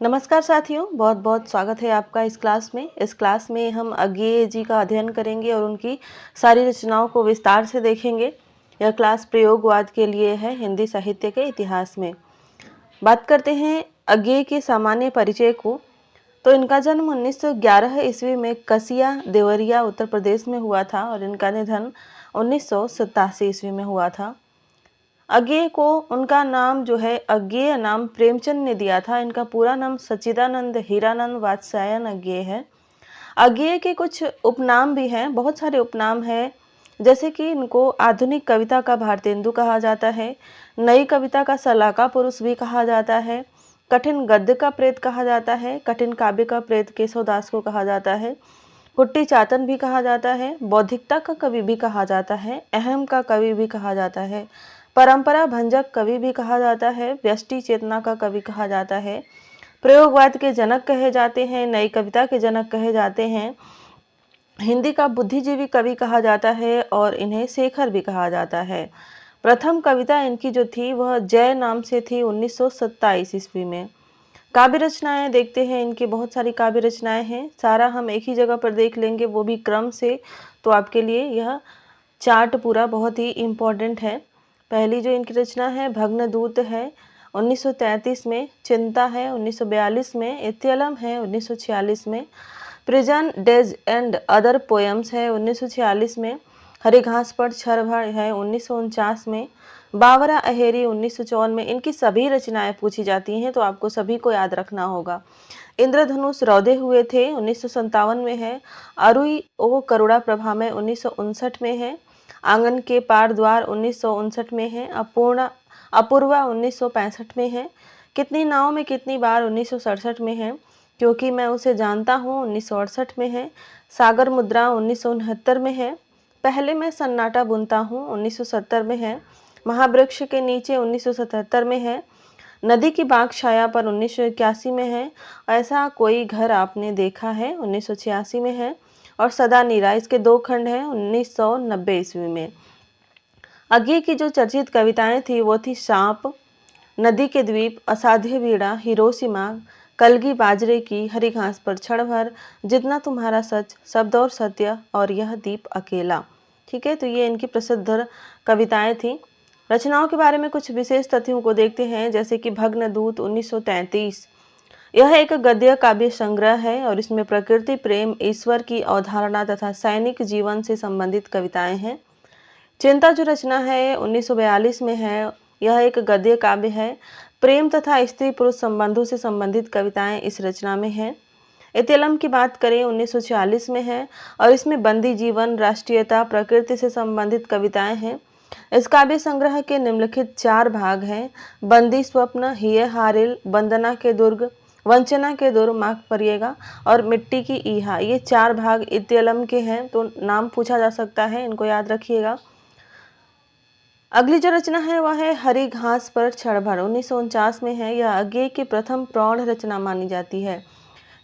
नमस्कार साथियों, बहुत बहुत स्वागत है आपका इस क्लास में। इस क्लास में हम अज्ञेय जी का अध्ययन करेंगे और उनकी सारी रचनाओं को विस्तार से देखेंगे। यह क्लास प्रयोगवाद के लिए है, हिंदी साहित्य के इतिहास में। बात करते हैं अज्ञेय के सामान्य परिचय को। तो इनका जन्म 1911 ईस्वी में कसिया देवरिया उत्तर प्रदेश में हुआ था और इनका निधन 1987 ईस्वी में हुआ था। अज्ञेय को उनका नाम जो है अज्ञेय नाम प्रेमचंद ने दिया था। इनका पूरा नाम सच्चिदानंद हीरानंद वात्स्यायन अज्ञेय है। अज्ञेय के कुछ उपनाम भी हैं, बहुत सारे उपनाम हैं, जैसे कि इनको आधुनिक कविता का भारतेंदु कहा जाता है, नई कविता का सलाका पुरुष भी कहा जाता है, कठिन गद्य का प्रेत कहा जाता है, कठिन काव्य का प्रेत केशवदास को कहा जाता है, कुट्टी चातन भी कहा जाता है, बौद्धिकता का कवि भी कहा जाता है, अहम का कवि भी कहा जाता है, परंपरा भंजक कवि भी कहा जाता है, व्यष्टि चेतना का कवि कहा जाता है, प्रयोगवाद के जनक कहे जाते हैं, नई कविता के जनक कहे जाते हैं, हिंदी का बुद्धिजीवी कवि कहा जाता है और इन्हें शेखर भी कहा जाता है। प्रथम कविता इनकी जो थी वह जय नाम से थी 1927 ईस्वी में। काव्य रचनाएं देखते हैं, इनकी बहुत सारी काव्य रचनाएं हैं, सारा हम एक ही जगह पर देख लेंगे, वो भी क्रम से। तो आपके लिए यह चार्ट पूरा बहुत ही इम्पोर्टेंट है। पहली जो इनकी रचना है भग्नदूत है 1933 में, चिंता है 1942 में, इत्यलम है 1946 में, prison days and other poems है 1946 में, हरी घास पर छरभर है 1949 में, बावरा अहेरी 1954 में। इनकी सभी रचनाएं पूछी जाती हैं तो आपको सभी को याद रखना होगा। इंद्रधनुष रौदे हुए थे 1957 में है, अरुई ओ करुणा प्रभा में 1959 में है, आंगन के पार द्वार 1959 में है, अपूर्वा 1965 में है, कितनी नाव में कितनी बार 1967 में है, क्योंकि मैं उसे जानता हूँ 1968 में है, सागर मुद्रा 1969 में है, पहले मैं सन्नाटा बुनता हूँ 1970 में है, महावृक्ष के नीचे 1977 में है, नदी की बाग छाया पर 1981 में है, ऐसा कोई घर आपने देखा है 1986 में है, और सदा नीरा इसके 2 खंड हैं 1990 ईस्वी में। अज्ञेय की जो चर्चित कविताएं थी वो थी सांप, नदी के द्वीप, असाध्य वीणा, हिरोशिमा, कलगी बाजरे की, हरी घास पर क्षण भर, जितना तुम्हारा सच, शब्द और सत्य, और यह दीप अकेला। ठीक है, तो ये इनकी प्रसिद्ध कविताएं थी। रचनाओं के बारे में कुछ विशेष तथ्यों को देखते हैं, जैसे कि भग्नदूत 1933, यह एक गद्य काव्य संग्रह है और इसमें प्रकृति प्रेम, ईश्वर की अवधारणा तथा सैनिक जीवन से संबंधित कविताएं हैं। चिंता जो रचना है 1942 में है, यह एक गद्य काव्य है। प्रेम तथा स्त्री पुरुष संबंधों से संबंधित कविताएं इस रचना में हैं। इत्यलम की बात करें 1946 में है और इसमें बंदी जीवन, राष्ट्रीयता, प्रकृति से संबंधित कविताएं हैं। इस काव्य संग्रह के निम्नलिखित 4 भाग हैं: बंदी स्वप्न, हिय हारिल, वंदना के दुर्ग, वंचना के दुर्ग, माफ करिएगा, और मिट्टी की ईहा। ये 4 भाग इत्यलम के हैं, तो नाम पूछा जा सकता है, इनको याद रखिएगा। अगली जो रचना है वह है हरी घास पर क्षणभर 1949 में है। यह अज्ञेय की प्रथम प्रौढ़ रचना मानी जाती है।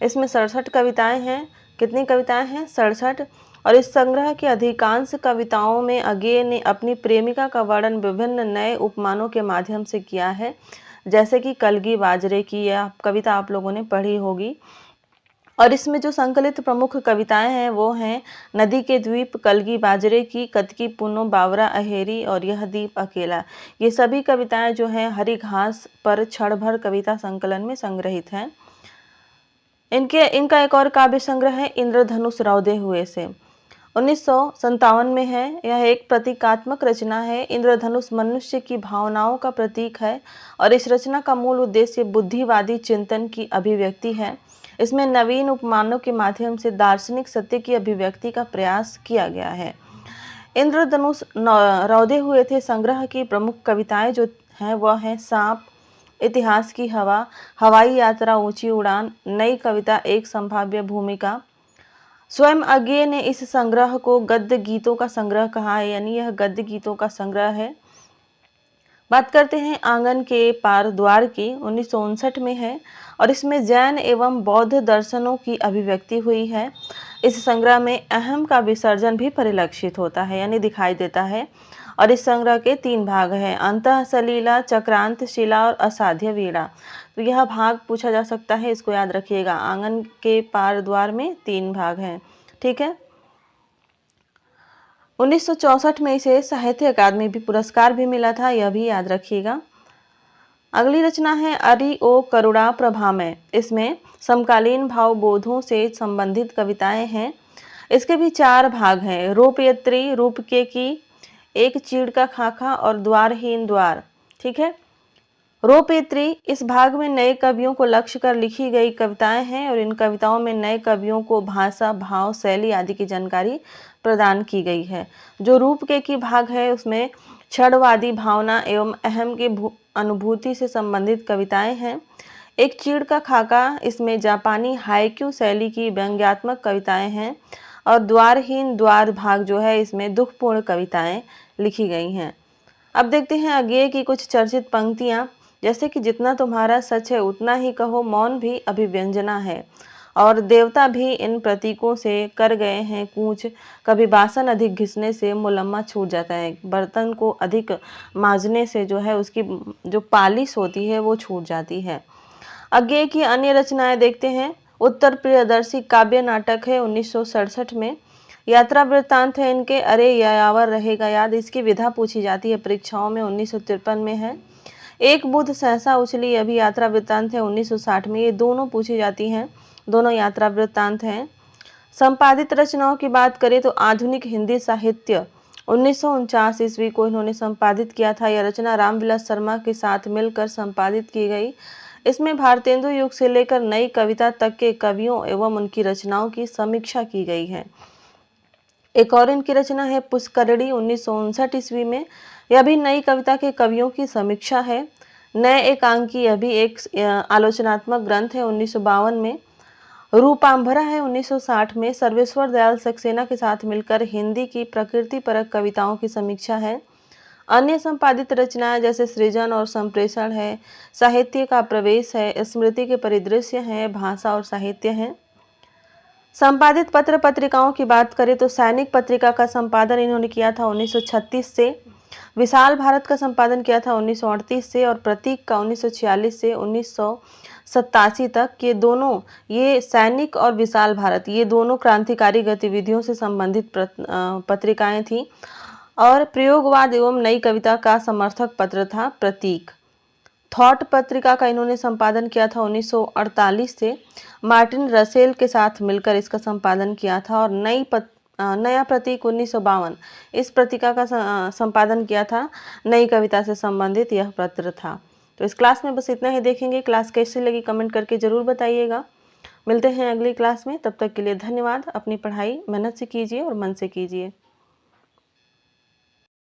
इसमें 67 कविताएं हैं। कितनी कविताएं हैं? 67। और इस संग्रह की अधिकांश कविताओं में अज्ञेय ने अपनी प्रेमिका का वर्णन विभिन्न नए उपमानों के माध्यम से किया है, जैसे कि कलगी बाजरे की, यह कविता आप लोगों ने पढ़ी होगी। और इसमें जो संकलित प्रमुख कविताएं हैं वो हैं नदी के द्वीप, कलगी बाजरे की, कतकी पुनो, बावरा अहेरी और यह दीप अकेला। ये सभी कविताएं जो हैं हरी घास पर क्षण भर कविता संकलन में संग्रहित हैं। इनका एक और काव्य संग्रह है इंद्रधनुष रौदे हुए से 1957 में है। यह एक प्रतीकात्मक रचना है। इंद्रधनुष मनुष्य की भावनाओं का प्रतीक है और इस रचना का मूल उद्देश्य बुद्धिवादी चिंतन की अभिव्यक्ति है। इसमें नवीन उपमानों के माध्यम से दार्शनिक सत्य की अभिव्यक्ति का प्रयास किया गया है। इंद्रधनुष रौदे हुए थे संग्रह की प्रमुख कविताएं जो हैं वह हैं सांप, इतिहास की हवा, हवाई यात्रा, ऊंची उड़ान, नई कविता, एक संभाव्य भूमिका। स्वयं अज्ञेय ने इस संग्रह को गद्य गीतों का संग्रह कहा है, यानी यह गद्य गीतों का संग्रह है। बात करते हैं आंगन के पार द्वार की, 1959 में है और इसमें जैन एवं बौद्ध दर्शनों की अभिव्यक्ति हुई है। इस संग्रह में अहम का विसर्जन भी परिलक्षित होता है, यानी दिखाई देता है, और इस संग्रह के 3 भाग हैं, अंतः सलीला, चक्रांत शिला और असाध्य वीणा। तो यह भाग पूछा जा सकता है, इसको याद रखिएगा। आंगन के पार द्वार में 3 भाग हैं, ठीक है। 1964 में इसे साहित्य अकादमी भी पुरस्कार भी मिला था, यह भी याद रखिएगा। अगली रचना है अरि ओ करुणा प्रभा में। इसमें समकालीन भावबोधों से संबंधित कविताएं हैं। इसके भी 4 भाग हैं, रूपयत्री, रूपके की, एक चीड़ का खाका और द्वारहीन द्वार, ठीक है। रूपयत्री इस भाग में नए कवियों को लक्ष्य कर लिखी गई कविताएं हैं और इन कविताओं में नए कवियों को भाषा, भाव, शैली आदि की जानकारी प्रदान की गई है। जो रूपके की भाग है उसमें क्षणवादी भावना एवं अहम की अनुभूति से संबंधित कविताएं हैं। एक चीड़ का खाका, इसमें जापानी हाइक्यू शैली की व्यंग्यात्मक कविताएं हैं और द्वारहीन द्वार भाग जो है इसमें दुखपूर्ण कविताएं लिखी गई हैं। अब देखते हैं अज्ञेय की कुछ चर्चित पंक्तियां, जैसे कि जितना तुम्हारा सच है उतना ही कहो, मौन भी अभिव्यंजना है, और देवता भी इन प्रतीकों से कर गए हैं कूच, कभी बासन अधिक घिसने से मुलम्मा छूट जाता है। बर्तन को अधिक मांजने से जो है उसकी जो पालिश होती है वो छूट जाती है। अज्ञेय की अन्य रचनाएं देखते हैं। उत्तर प्रियदर्शी काव्य नाटक है 1967 में। यात्रा वृत्तांत है इनके अरे यायावर रहेगा याद, इसकी विधा पूछी जाती है परीक्षाओं में, 1953 में है। एक बुध सहसा उछली, यह भी यात्रा वृत्तांत है 1960 में। ये दोनों पूछी जाती हैं, दोनों यात्रा वृत्तांत हैं। संपादित रचनाओं की बात करें तो आधुनिक हिंदी साहित्य 1949 ईस्वी को इन्होंने संपादित किया था। यह रचना रामविलास शर्मा के साथ मिलकर संपादित की गई। इसमें भारतेंदु युग से लेकर नई कविता तक के कवियों एवं उनकी रचनाओं की समीक्षा की गई है। एक और इनकी रचना है पुष्करणी 1959 ईस्वी में। यह भी नई कविता के कवियों की समीक्षा है। नए एकांकी, यह भी एक आलोचनात्मक ग्रंथ है 1952 में। रूपांभरा है 1960 में। सर्वेश्वर दयाल सक्सेना के साथ मिलकर हिंदी की प्रकृति परक कविताओं की समीक्षा है। अन्य संपादित रचनाएं जैसे सृजन और संप्रेषण है, साहित्य का प्रवेश है, स्मृति के परिदृश्य है, भाषा और साहित्य है। संपादित पत्र पत्रिकाओं की बात करें तो सैनिक पत्रिका का संपादन इन्होंने किया था 1936 से, विशाल भारत का संपादन किया था 1938 से और प्रतीक का 1946 से 1987 तक। ये सैनिक और विशाल भारत ये दोनों क्रांतिकारी गतिविधियों से संबंधित पत्रिकाएं थीं और प्रयोगवाद एवं नई कविता का समर्थक पत्र था प्रतीक। थॉट पत्रिका का इन्होंने संपादन किया था 1948 से, मार्टिन रसेल के साथ मिलकर इसका संपादन किया था और नया प्रतीक 1952 इस पत्रिका का संपादन किया था। नई कविता से संबंधित यह पत्र था। तो इस क्लास में बस इतना ही देखेंगे। क्लास कैसी लगी कमेंट करके ज़रूर बताइएगा। मिलते हैं अगली क्लास में, तब तक के लिए धन्यवाद। अपनी पढ़ाई मेहनत से कीजिए और मन से कीजिए।